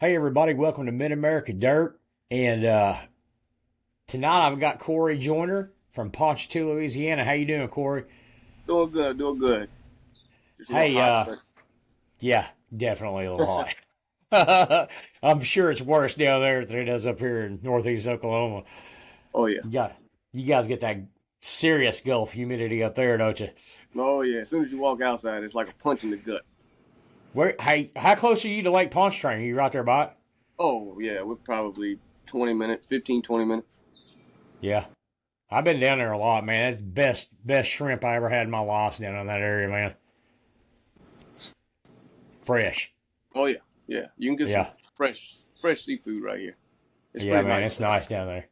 Hey everybody, welcome to Mid America Dirt. And tonight I've got Corey Joyner from Ponchatoula, Louisiana. How you doing, Corey? Doing good, doing good. Just a little Hey, hot, but yeah, definitely a little hot. I'm sure it's worse down there than it is up here in northeast Oklahoma. oh yeah, You got you guys get that serious Gulf humidity up there, don't you? oh yeah. As soon as you walk outside, it's like a punch in the gut. Where hey, how close are you to Lake Pontchartrain? Are you right there by it? Oh yeah, we're probably 20 minutes, 15, 20 minutes. Yeah. I've been down there a lot, man. That's best shrimp I ever had in my life down in that area, man. Fresh. Oh yeah, yeah. You can get some Yeah. fresh seafood right here. It's Yeah, pretty man, nice. it's nice down there.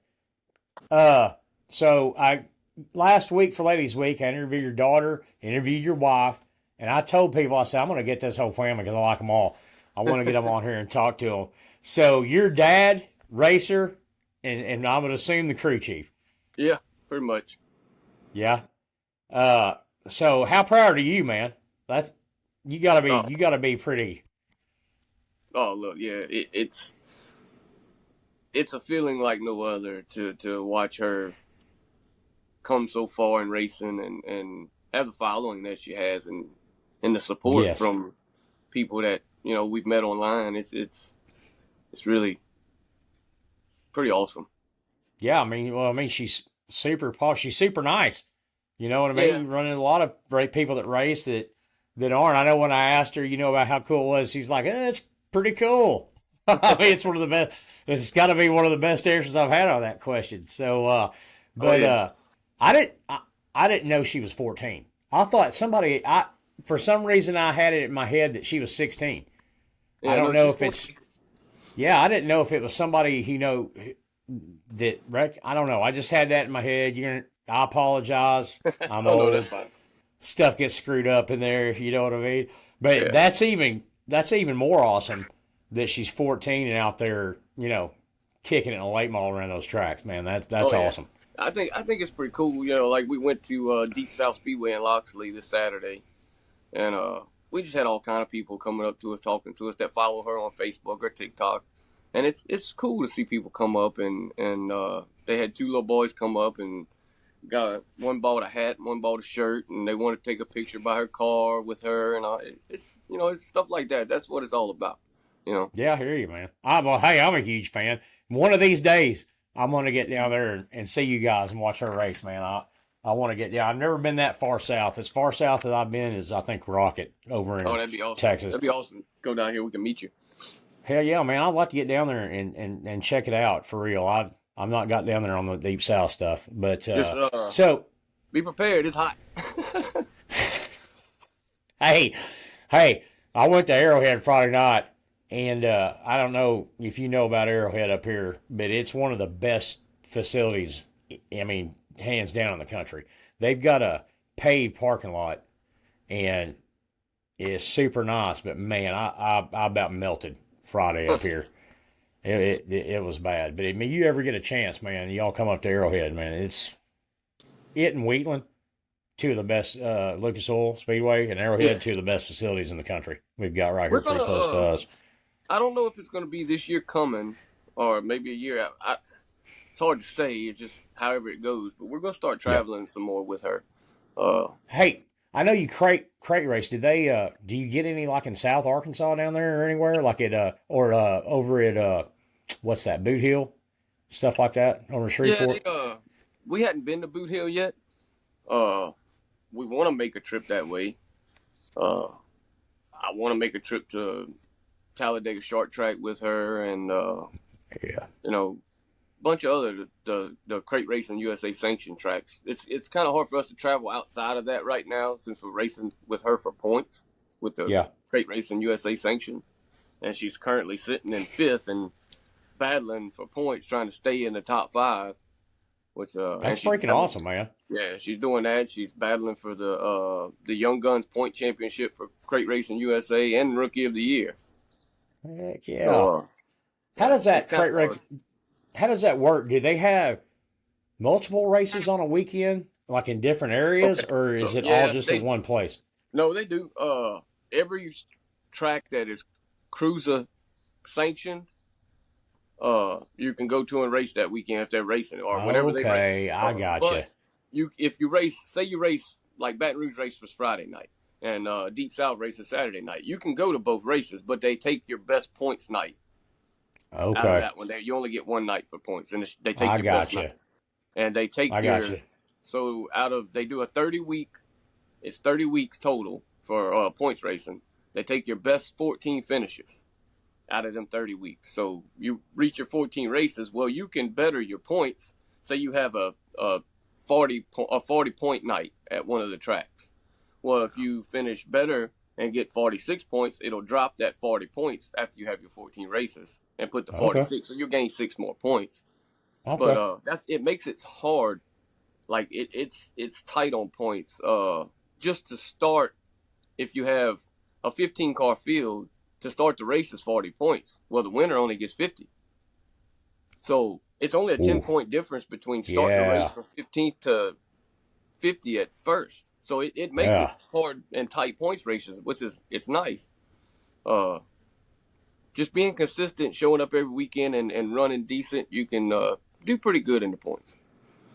Uh, so I last week for Ladies Week, I interviewed your daughter, interviewed your wife, and I told people I said I'm going to get this whole family because I like them all. I want to get them on here and talk to them. So your dad, racer, and I would assume the crew chief. Yeah, pretty much. Yeah. Uh, so how proud are you, man? That's Oh, you gotta be pretty. oh look, yeah. It's a feeling like no other to watch her come so far in racing and have the following that she has and the support Yes. from people that we've met online. It's really pretty awesome. Yeah, I mean, she's super posh. She's super nice. You know what I mean? Yeah. You run into a lot of great people that race that aren't. I know when I asked her, about how cool it was, she's like, it's pretty cool. I mean, it's one of the best. It's got to be one of the best answers I've had on that question. So, Oh but yeah. I didn't. I didn't know she was 14. I thought somebody. I For some reason I had it in my head that she was 16. I Yeah. don't No, know she's if it's. 14. Yeah, I didn't know if it was somebody that I don't know. I just had that in my head. I apologize. I'm Oh no, that's old. fine. Stuff gets screwed up in there. You know what I mean? But Yeah. that's even more awesome that she's 14 and out there. Kicking it in a late model around those tracks. Man, that's Oh yeah. awesome. I think it's pretty cool. Like we went to Deep South Speedway in Loxley this Saturday, and we just had all kind of people coming up to us, talking to us that follow her on Facebook or TikTok, and it's cool to see people come up and they had two little boys come up and one bought a hat, one bought a shirt, and they want to take a picture by her car with her, and it's stuff like that. That's what it's all about, you know. Yeah, I hear you, man. Hey, I'm a huge fan. One of these days, I'm gonna get down there and see you guys and watch her race, man. I want to get down. I've never been that far south. As far south as I've been is I think Rocket over Oh, in that'd be awesome. Texas. That'd be awesome. Go down here, we can meet you. Hell yeah, man! I'd like to get down there and check it out for real. I'm not got down there on the deep south stuff, but Just so be prepared. It's hot. hey, hey, I went to Arrowhead Friday night, and I don't know if you know about Arrowhead up here, but it's one of the best facilities. I mean, hands down in the country. They've got a paved parking lot, and it's super nice. But man, I about melted Friday up here. It was bad. But I mean, you ever get a chance, man, y'all come up to Arrowhead, man. It and Wheatland, two of the best, Lucas Oil Speedway and Yeah, Arrowhead, two of the best facilities in the country. We've got right we're here gonna. pretty close to us. I don't know if it's gonna be this year coming or maybe a year out. It's hard to say. It's just however it goes. But we're gonna start Yeah. traveling some more with her. Uh, Hey, I know you crate race. Did they? Do you get any like in South Arkansas down there or anywhere like at or over at what's that Boot Hill stuff like that over in yeah, Shreveport? we hadn't been to Boot Hill yet. Uh, we want to make a trip that way. Uh, I want to make a trip to Talladega Short Track with her, and Yeah. you know, bunch of other the crate racing USA sanctioned tracks. It's kind of hard for us to travel outside of that right now since we're racing with her for points with the Yeah. crate racing USA sanction, and she's currently sitting in fifth and battling for points, trying to stay in the top five. Which and That's she's freaking battling, awesome, man. yeah, she's doing that. She's battling for the Young Guns Point Championship for crate racing USA and Rookie of the Year. Heck So yeah. How yeah, does it's that kind of crate race? hard. How does that work? Do they have multiple races on a weekend, like in different areas, Okay, or is so it all yeah, just at they one place? no, they do. Every track that is cruiser sanctioned, you can go to and race that weekend if they're racing or whenever they race. Okay, I gotcha. But if you race, say you race like Baton Rouge race was Friday night and Deep South races Saturday night, you can go to both races, but they take your best points night out of Okay, that one. You only get one night for points, and they take I your best night, gotcha. and they take I your gotcha. so out of they do a 30 week. It's 30 weeks total for points racing. They take your best 14 finishes out of them 30 weeks. So you reach your 14 races. Well, you can better your points. Say you have a 40 point night at one of the tracks. Well, if you finish better and get 46 points, it'll drop that 40 points after you have your 14 races and put the Okay, 46. So you'll gain 6 more points. But okay. it makes it hard. Like it's tight on points. Just to start, if you have a 15 car field, to start the race is 40 points. Well, the winner only gets 50. So it's only a 10 Ooh, point difference between starting the race yeah, from 15th to 50 at first. So it makes it yeah. hard and tight points races, which is it's nice. Uh, just being consistent, showing up every weekend and running decent, you can do pretty good in the points.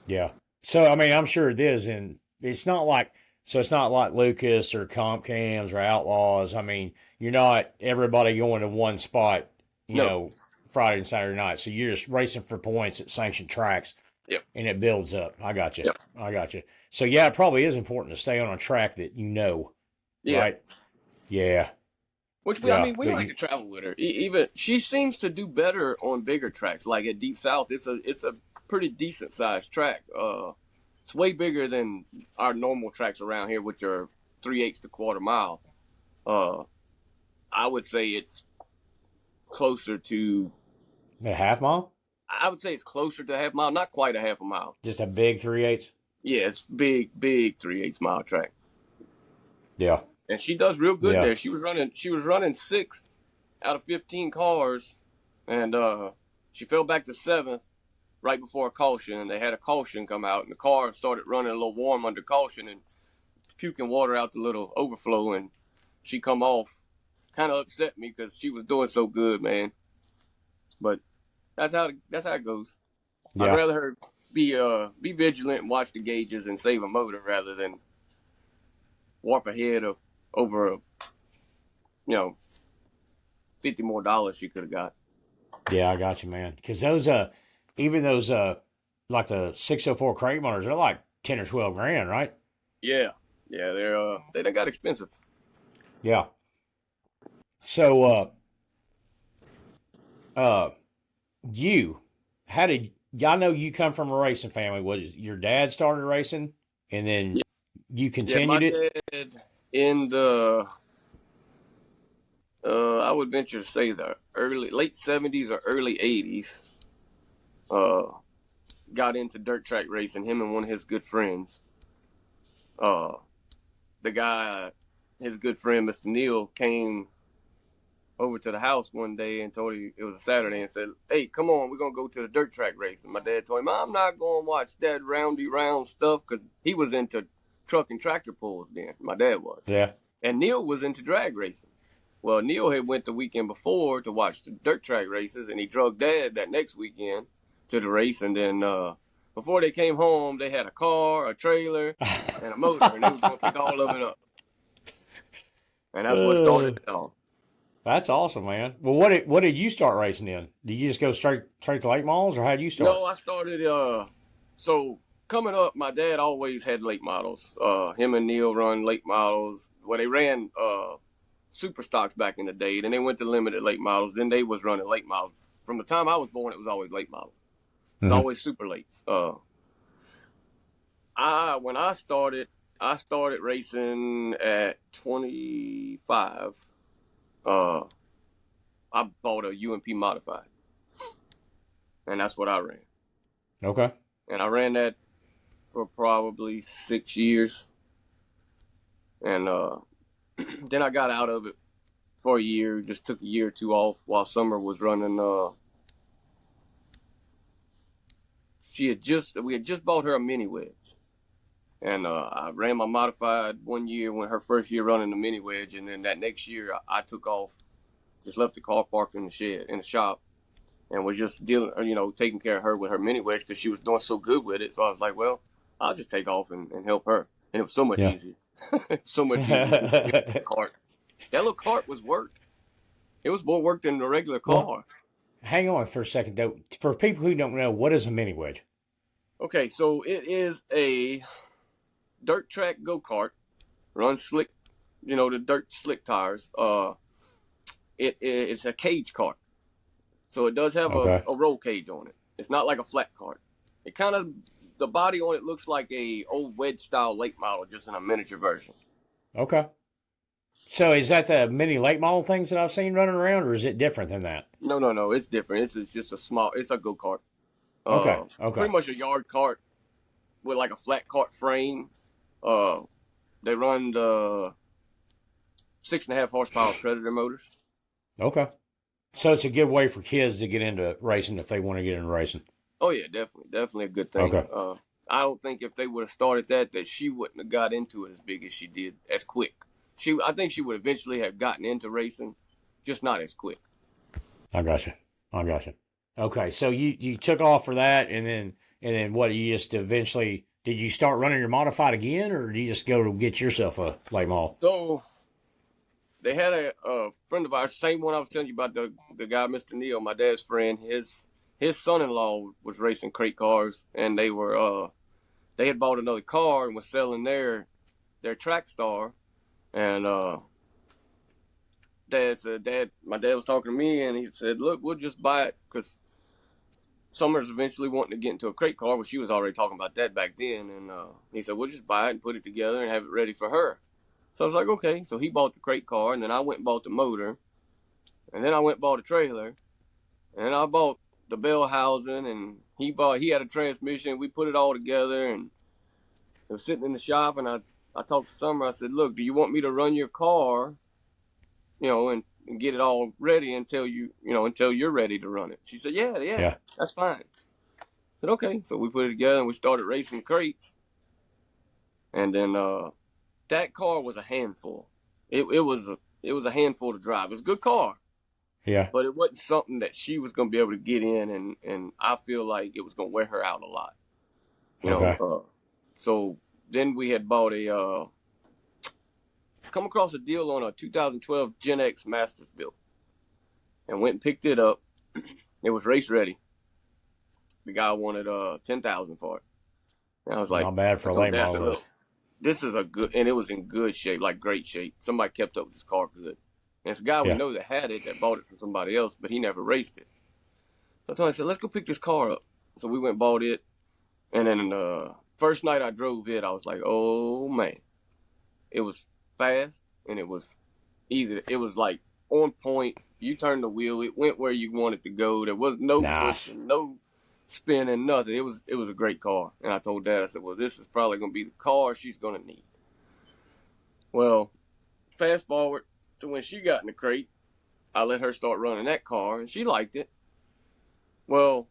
Yeah. So I mean, I'm sure it is, and it's not like it's not like Lucas or Comp Cams or Outlaws. I mean, you're not everybody going to one spot, you No. know, Friday and Saturday night. So you're just racing for points at sanctioned tracks, Yep. and it builds up. I got you. Yep. I got you. So yeah, it probably is important to stay on a track that you know, Yeah. right? Yeah, I yeah. mean, we But like you, to travel with her. Even she seems to do better on bigger tracks, like at Deep South. It's a pretty decent sized track. It's way bigger than our normal tracks around here, which are 3/8 to quarter mile. Uh, I would say it's closer to. a half mile, I would say it's closer to a half mile, not quite a half a mile. just a big 3/8. Yeah, it's big 3/8 mile track, Yeah, and she does real good yeah. there. She was running sixth out of 15 cars, and she fell back to seventh right before a caution, and they had a caution come out, and the car started running a little warm under caution and puking water out the little overflow, and she come off. Kind of upset me because she was doing so good, man. But that's how it goes. I'd Yeah. rather her be vigilant and watch the gauges and save a motor rather than warp ahead of over you know $50 more she could have got. Yeah, I got you, man. Because those, even those, like the 604 crate motors, they're like 10 or 12 grand, right? Yeah, yeah, they done got expensive. Yeah. So, uh, you, how did, I know you come from a racing family. Was your dad started racing and then Yeah, you yeah, my continued it? dad in the I would venture to say the early late '70s or early '80s. Uh, got into dirt track racing. Him and one of his good friends. Uh, the guy, his good friend Mr. Neal, came over to the house one day and told him it was a Saturday and said, "Hey, come on, we're gonna go to the dirt track race." And my dad told him, "I'm not gonna watch that roundy round stuff," because he was into truck and tractor pulls then. My dad was, Yeah. and Neil was into drag racing. Well, Neil had went the weekend before to watch the dirt track races, and he drug Dad that next weekend to the race. And then before they came home, they had a car, a trailer, and a motor, and they was gonna pick all of it up. And that's what started Uh, it all. that's awesome, man. Well, what did you start racing in? Did you just go straight to late models or how did you start? No, I started. So coming up, my dad always had late models. Him and Neil run late models. Well, they ran super stocks back in the day. Then they went to limited late models. Then they was running late models. From the time I was born, it was always late models. It was Hmm. always super late. I when I started racing at 25. Uh, I bought a UMP modified, and that's what I ran. Okay. And I ran that for probably 6 years, and then I got out of it for a year. Just took a year or two off while Summer was running. We had just bought her a mini wedge, and I ran my modified one year when her first year running the mini wedge, and then that next year I took off just left the car parked in the shed in the shop, and was just dealing, taking care of her with her mini wedge because she was doing so good with it. So I was like, well, I'll just take off and help her, and it was so much Yeah. easier, so much easier than putting it in the cart. That little cart was work. It was more work than the regular Well, car. hang on for a second though. For people who don't know, what is a mini wedge? Okay, so it is a dirt track go kart, runs slick, the dirt slick tires. It's a cage kart, so it does have Okay. a roll cage on it. It's not like a flat kart. It kind of the body on it looks like a old wedge style late model, just in a miniature version. Okay. So is that the mini late model things that I've seen running around, or is it different than that? No, no, no. It's different. It's just a small. It's a go kart. Okay. Okay. Pretty much a yard cart with like a flat cart frame. Uh, they run the 6.5 horsepower Predator motors. Okay. So it's a good way for kids to get into racing if they want to get into racing. Oh yeah, definitely, definitely a good thing. Okay. I don't think if they would have started that she wouldn't have got into it as big as she did, as quick. I think she would eventually have gotten into racing, just not as quick. I got you. I got you. Okay. So you took off for that, and then what? You just eventually did you start running your modified again, or did you just go to get yourself a late model? So they had a friend of ours, same one I was telling you about, the guy, Mr. Neal, my dad's friend. His son-in-law was racing crate cars, and they had bought another car and was selling their track star. And my dad was talking to me, and he said, "Look, we'll just buy it because Summer's eventually wanting to get into a crate car." Well, she was already talking about that back then, and he said, "We'll just buy it and put it together and have it ready for her." So I was like, "Okay." So he bought the crate car, and then I went and bought the motor, and then I went and bought a trailer, and then I bought the bell housing, and he had a transmission. We put it all together, and it was sitting in the shop, and I talked to Summer. I said, "Look, do you want me to run your car, and get it all ready until you're ready to run it?" She said, "Yeah, yeah, Yeah. that's fine." I said, "Okay." So we put it together and we started racing crates. And then that car was a handful. It was a handful to drive. It was a good car, Yeah. but it wasn't something that she was going to be able to get in, and I feel like it was going to wear her out a lot. You know, Okay. so then we had bought come across a deal on a 2012 Gen X Masters built, and went and picked it up. It was race ready. The guy wanted 10,000 for it. And I was like, Not bad I for a told late Dad, I said, model though. "Look, this is a good," and it was in good shape, like great shape. Somebody kept up with this car good. And it's a guy we Yeah. know that had it, that bought it from somebody else, but he never raced it. So I told him, I said, "Let's go pick this car up." So we went and bought it. And then first night I drove it, I was like, oh man. It was fast and it was easy. It was like on point. You turned the wheel, it went where you wanted to go. There was no Nice. pushing, no spinning, nothing. It was a great car. And I told Dad, I said, "Well, this is probably gonna be the car she's gonna need." Well, fast forward to when she got in the crate, I let her start running that car and she liked it. Well,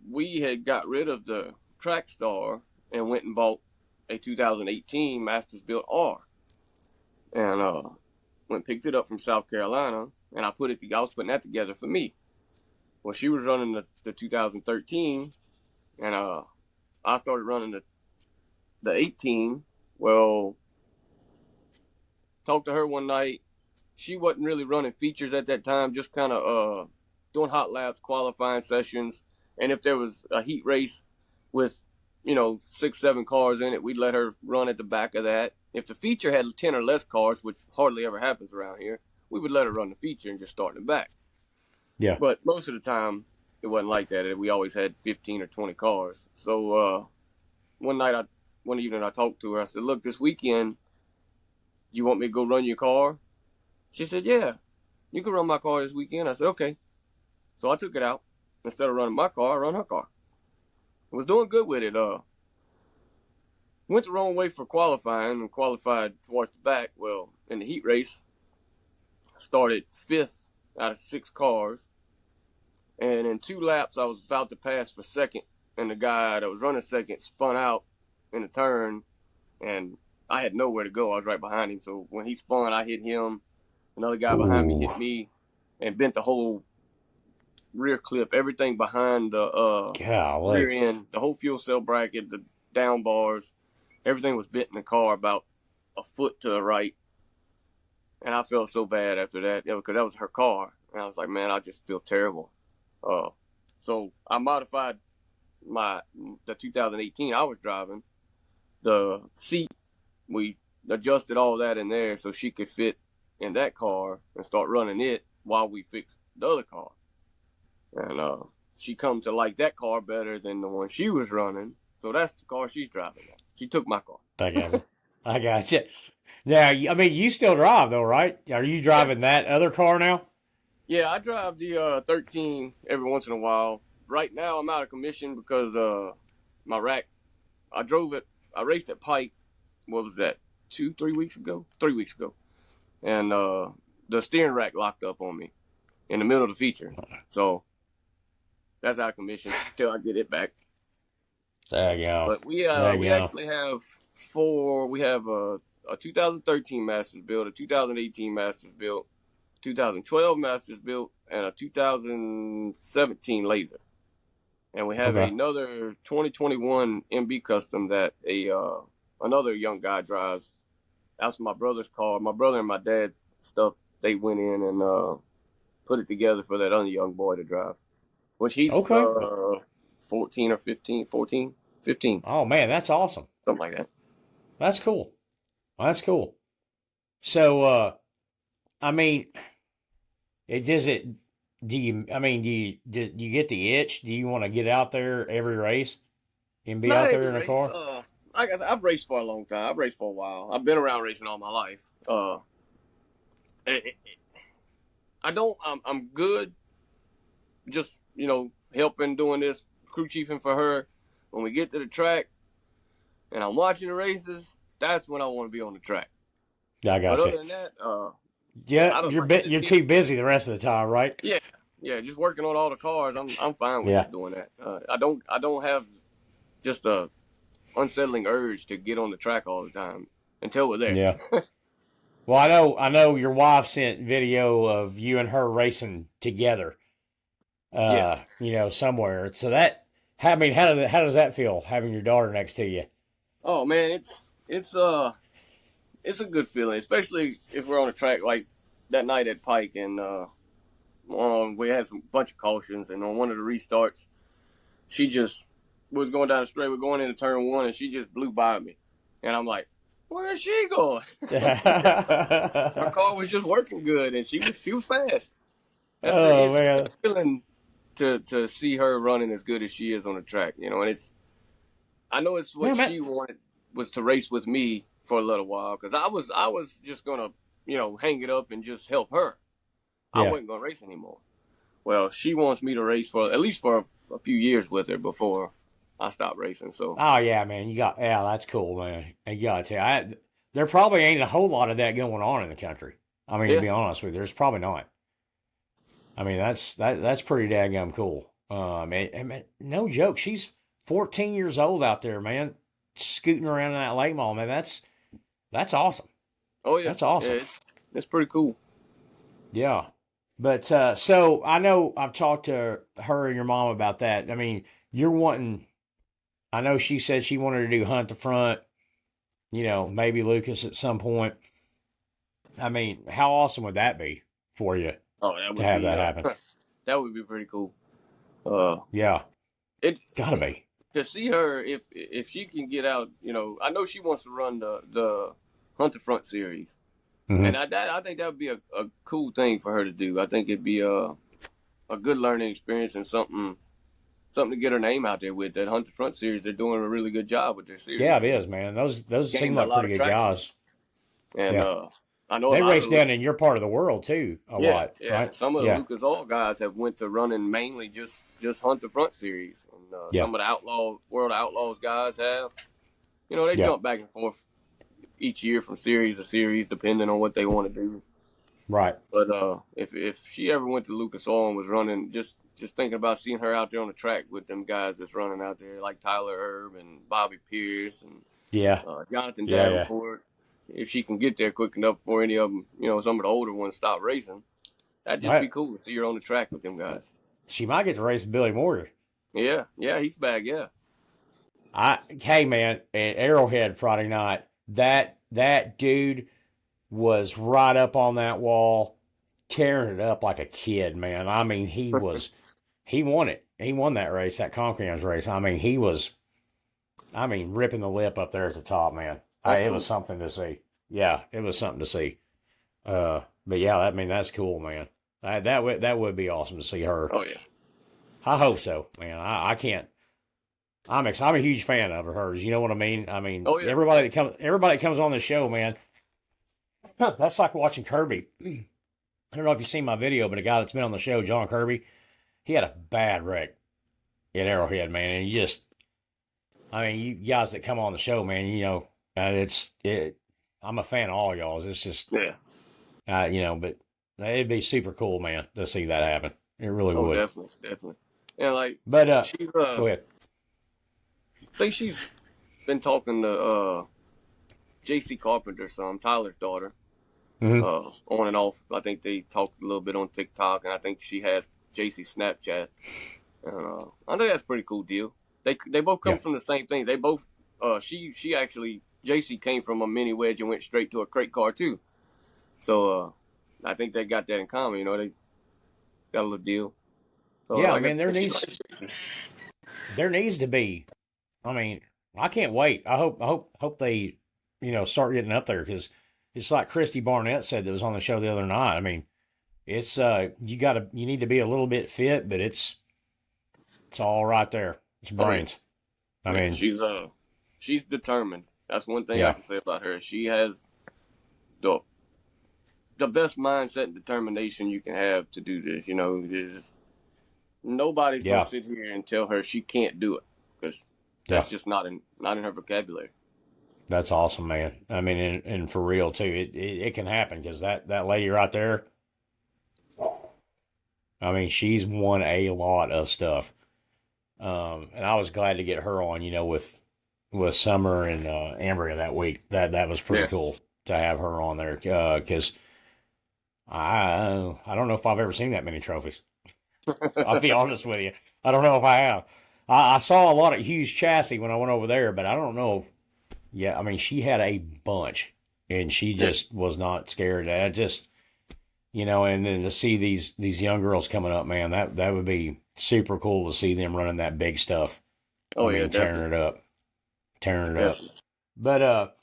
we had got rid of the Track Star and went and bought a 2018 Masters Built R, and went and picked it up from South Carolina, and I was putting that together for me. Well, she was running the 2013, and I started running the 18. Well, talked to her one night. She wasn't really running features at that time, just kind of doing hot laps, qualifying sessions, and if there was a heat race with 6, 7 cars in it, we'd let her run at the back of that. If the feature had 10 or less cars, which hardly ever happens around here, we would let her run the feature and just start in the back. Yeah. But most of the time, it wasn't like that. We always had 15 or 20 cars. So one evening, I talked to her. I said, "Look, this weekend, do you want me to go run your car?" She said, "Yeah, you can run my car this weekend." I said, "Okay." So I took it out. Instead of running my car, I run her car. I was doing good with it. Went the wrong way for qualifying and qualified towards the back. Well, in the heat race, I started 5th out of 6 cars. And in 2 laps, I was about to pass for second. And the guy that was running second spun out in a turn. And I had nowhere to go. I was right behind him. So when he spun, I hit him. Another guy behind me Ooh. hit me. and bent the whole rear clip, everything behind the rear Golly. end, the whole fuel cell bracket, the down bars, everything was bent in the car about a foot to the right. And I felt so bad after that, because that was her car. And I was like, man, I just feel terrible. Uh, so I modified the 2018 I was driving. The seat, we adjusted all that in there so she could fit in that car and start running it while we fixed the other car. And she come to like that car better than the one she was running. So that's the car she's driving now. She took my car. I got you. I got you. Now, I mean, you still drive though, right? Are you Yeah, driving that other car now? yeah. I drive the 13 every once in a while. Right now, I'm out of commission because my rack. I drove it. I raced at Pike. What was that? 3 weeks ago. 3 weeks ago, and the steering rack locked up on me in the middle of the feature. So that's out of commission till I get it back. There you go. But we There you we go. actually have four. We have a 2013 Masters build, a 2018 Masters build, 2012 Masters built, and a 2017 Laser. And we have Okay. another 2021 MB Custom that another young guy drives. That's my brother's car. My brother and my dad's stuff. They went in and put it together for that other young boy to drive. Which he's Okay. 14 or 15, 14, 15, Oh man, that's awesome. something like that. That's cool. That's cool. So, I mean, it does it. Do you? I mean, do you get the itch? Do you want to get out there every race and be Not out there every in a race. car? Like I said, I've raced for a long time. I've raced for a while. I've been around racing all my life. It, it, I don't. I'm good. Just helping doing this crew chiefing for her. When we get to the track and I'm watching the races, that's when I want to be on the track. Yeah, I But got you. other than that, Yeah, I don't like sitting you're here. too busy the rest of the time, right? Yeah, yeah, just working on all the cars. I'm fine with Yeah. just doing that. I don't have just a unsettling urge to get on the track all the time until we're there. Yeah. Well, I know your wife sent video of you and her racing together. Yeah. Somewhere. So that, I mean, how does that feel having your daughter next to you? Oh man, it's a good feeling, especially if we're on a track like that night at Pike, and we had some bunch of cautions, and on one of the restarts, she just was going down the straight. We're going into turn one, and she just blew by me, and I'm like, "Where is she going?" Her car was just working good, and she was fast. Oh It's a man, good feeling to see her running as good as she is on the track, and I know it's what man, man. she wanted was to race with me for a little while because I was just gonna hang it up and just help her. I Yeah. wasn't gonna race anymore. Well, she wants me to race for at least for a few years with her before I stop racing. So Oh yeah, man. Yeah, that's cool, man. You got to. There probably ain't a whole lot of that going on in the country. I mean, to yeah, be honest with you, there's probably not. I mean, that's pretty daggum cool. No joke. She's 14 years old out there, man, scooting around in that late mall, man. That's awesome. oh yeah, That's yeah, awesome. it's pretty cool. Yeah. But so I know I've talked to her and your mom about that. I mean, you're wanting. I know she said she wanted to do Hunt the Front. Maybe Lucas at some point. I mean, how awesome would that be for you Oh, that to would have be that happen? that would be pretty cool. Uh, Yeah, it gotta be. to see her if she can get out. I know she wants to run the Hunt the Front series. And Hmm. I think that would be a cool thing for her to do. I think it'd be a good learning experience and something to get her name out there with. That Hunt the Front series, they're doing a really good job with their Yeah, series it and is, man. Those seem gaining a like lot pretty of good traction. guys. And Yeah, I know a they lot of race the down in your part of the world too a yeah, lot, yeah, right? and some of the Yeah, Lucas Oil guys have went to running mainly just Hunt the Front series, and yeah, some of the World Outlaws guys have. They yeah. jump back and forth each year from series to series depending on what they want to do. Right. But if she ever went to Lucas Oil and was running, just thinking about seeing her out there on the track with them guys that's running out there like Tyler Erb and Bobby Pierce and Yeah, Jonathan yeah, yeah. Davenport, if she can get there quick enough before any of them, some of the older ones stop racing, That'd just be Right. cool to see her on the track with them guys. She might get to race Billy Moore. Yeah, yeah, he's back. Yeah, Hey man, at Arrowhead Friday night, that dude was right up on that wall, tearing it up like a kid, man. I mean, he won it. He won that race, that Conference race. I mean, ripping the lip up there at the top, man. that's It was cool. something to see. Yeah, it was something to see. But yeah, I mean, that's cool, man. That would be awesome to see her. Oh yeah. I hope so, man. I can't. I'm a huge fan of hers. You know what I mean? I mean, Oh yeah. everybody that comes on the show, man. That's like watching Kirby. I don't know if you've seen my video, but a guy that's been on the show, John Kirby, he had a bad wreck at Arrowhead, man. And I mean, you guys that come on the show, man, I'm a fan of all y'all's. It's just, Yeah. but it'd be super cool, man, to see that happen. It really Oh, would. definitely, definitely. And like But she's go ahead. I think she's been talking to J.C. Carpenter, some Tyler's daughter, Hmm. on and off. I think they talked a little bit on TikTok, and I think she has J.C. Snapchat. And I think that's a pretty cool deal. They both come Yeah. from the same thing. They both she actually JC came from a mini wedge and went straight to a crate car too. So I think they got that in common. You know, they got a little deal. So Yeah, like I man, there said, she needs likes JC. there needs to be. I mean, I can't wait. I hope they, start getting up there because it's like Christy Barnett said that was on the show the other night. I mean, it's you need to be a little bit fit, but it's all right there. It's Oh yeah, brains. I yeah. mean, She's determined. That's one thing I yeah, can say about her. She has the the best mindset and determination you can have to do this. You know, nobody's gonna yeah, sit here and tell her she can't do it because yeah. that's just not in her vocabulary. That's awesome, man. I mean, and for real too, it can happen because that lady right there. I mean, she's won a lot of stuff. And I was glad to get her on, with Summer and Ambria that week. That was pretty Yeah. cool to have her on there because I don't know if I've ever seen that many trophies. I'll be honest with you. I don't know if I have. I saw a lot of huge chassis when I went over there, but I don't know. Yeah, I mean, she had a bunch, and she Yeah. just was not scared. I just, and then to see these young girls coming up, man, that would be super cool to see them running that big stuff. I Oh yeah, mean, definitely, tearing it up. definitely. But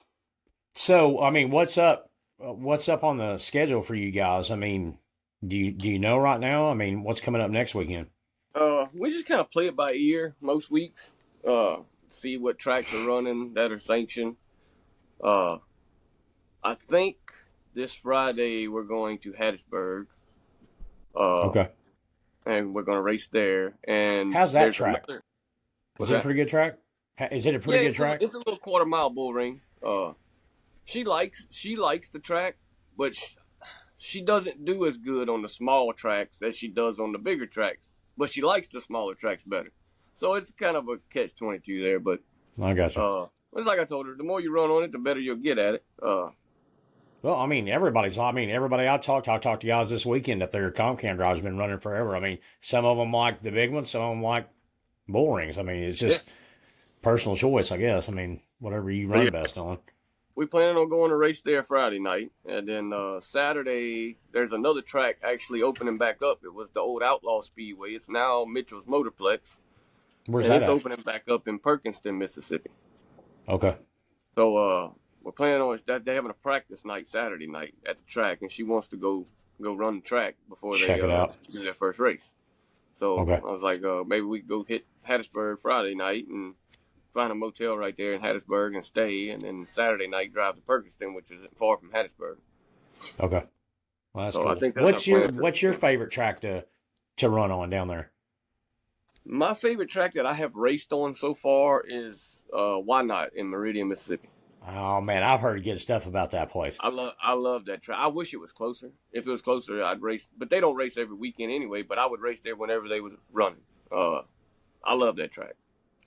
so I mean, what's up? What's up on the schedule for you guys? I mean, do you know right now? I mean, what's coming up next weekend? We just kind of play it by ear most weeks. See what tracks are running that are sanctioned. Uh, I think this Friday we're going to Hattiesburg. Uh, Okay, and we're going to race there. And how's that there's track? another. Is What's it a that? pretty good track? Is it a Yeah, pretty good track? it's a little quarter-mile bull ring. She likes the track, but she doesn't do as good on the small tracks as she does on the bigger tracks. But she likes the smaller tracks better. So it's kind of a catch-22 there. But I got you. it's like I told her, the more you run on it, the better you'll get at it. Well, I mean, everybody I talked to guys this weekend that their Comcam drives been running forever. I mean, some of them like the big ones, some of them like bull rings. I mean, it's Yeah. just personal choice, I guess. I mean, whatever you But run yeah, best on. we planning on going to race there Friday night, and then Saturday there's another track actually opening back up. It was the old Outlaw Speedway. It's now Mitchell's Motorplex, Where's and that it's at? opening back up in Perkinston, Mississippi. Okay, So we're planning on that. They're having a practice night Saturday night at the track, and she wants to go run the track before they check it out. do their first race. So Okay, I was like, maybe we could go hit Hattiesburg Friday night and find a motel right there in Hattiesburg and stay, and then Saturday night drive to Perkinston, which isn't far from Hattiesburg. okay. Well, that's So I cool. think that's our What's your plan for what's your favorite track to run on down there? my favorite track that I have raced on so far is Why Not in Meridian, Mississippi. Oh man, I've heard good stuff about that place. I love that track. I wish it was closer. If it was closer, I'd race. But they don't race every weekend anyway. But I would race there whenever they was running. I love that track.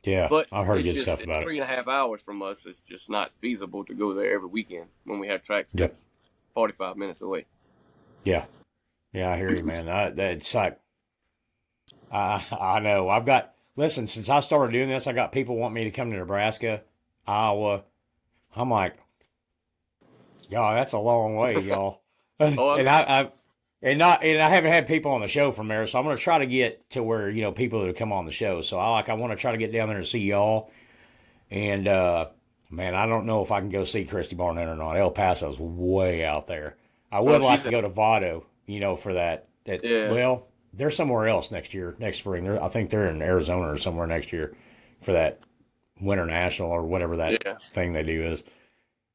Yeah, But I've heard it's good just stuff it's about it. 3.5 hours from us. It's just not feasible to go there every weekend when we have tracks Yep. that's 45 minutes away. Yeah. Yeah, I hear you, man. That's like I know. Listen, since I started doing this, I got people want me to come to Nebraska, Iowa. I'm like, y'all, that's a long way, y'all. and Oh, I know. I haven't had people on the show from there, so I'm gonna try to get to where people that come on the show. So I want to try to get down there and see y'all. And man, I don't know if I can go see Christy Barnett or not. El Paso's way out there. I Oh, would like she's to go to Vado, for that. It's yeah. well, they're somewhere else next spring. I think they're in Arizona or somewhere next year for that Winter National or whatever that Yeah. thing they do is.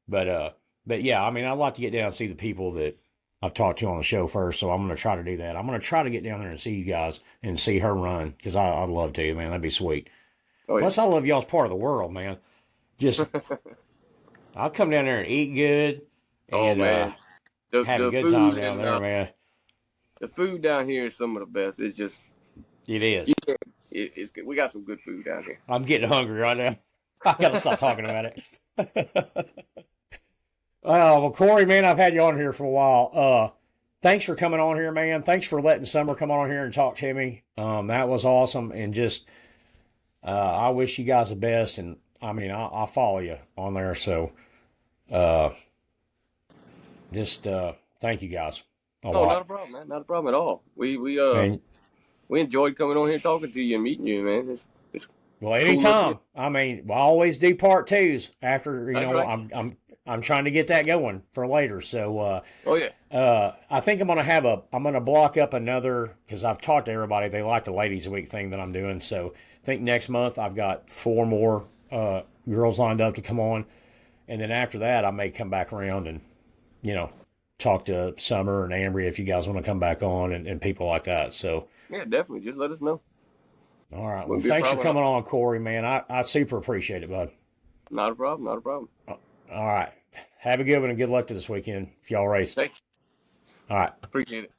But but yeah, I mean, I'd like to get down and see the people that I've talked to on the show first. So I'm going to try to do that. I'm going to try to get down there and see you guys and see her run because I'd love to, man. That'd be sweet. Oh yeah. Plus, I love y'all's part of the world, man. Just I'll come down there and eat good Oh and man, the have a the good time food down and there, man. the food down here is some of the best. It's just It you is. can't. It's good. We got some good food down here. I'm getting hungry right now. I gotta stop talking about it. Well, Corey, man, I've had you on here for a while. Thanks for coming on here, man. Thanks for letting Summer come on here and talk to me. That was awesome, and just I wish you guys the best. And I mean, I'll follow you on there. So uh, just thank you guys a Oh, not a lot. problem, man. Not a problem at all. We And we enjoyed coming on here talking to you and meeting you, man. It's well, cool looking. anytime. I mean, we'll always do part twos after. That's right. I'm trying to get that going for later. So Oh yeah. I think I'm gonna block up another because I've talked to everybody. They like the ladies week thing that I'm doing. So I think next month I've got four more girls lined up to come on, and then after that I may come back around and you know talk to Summer and Ambry if you guys want to come back on and people like that. So Yeah, definitely. Just let us know. all right, well Wouldn't be a thanks for problem at coming all. on, Corey. Man, I super appreciate it, bud. Not a problem. Not a problem. All right, have a good one and good luck to this weekend if y'all race. Thanks. All right. Appreciate it.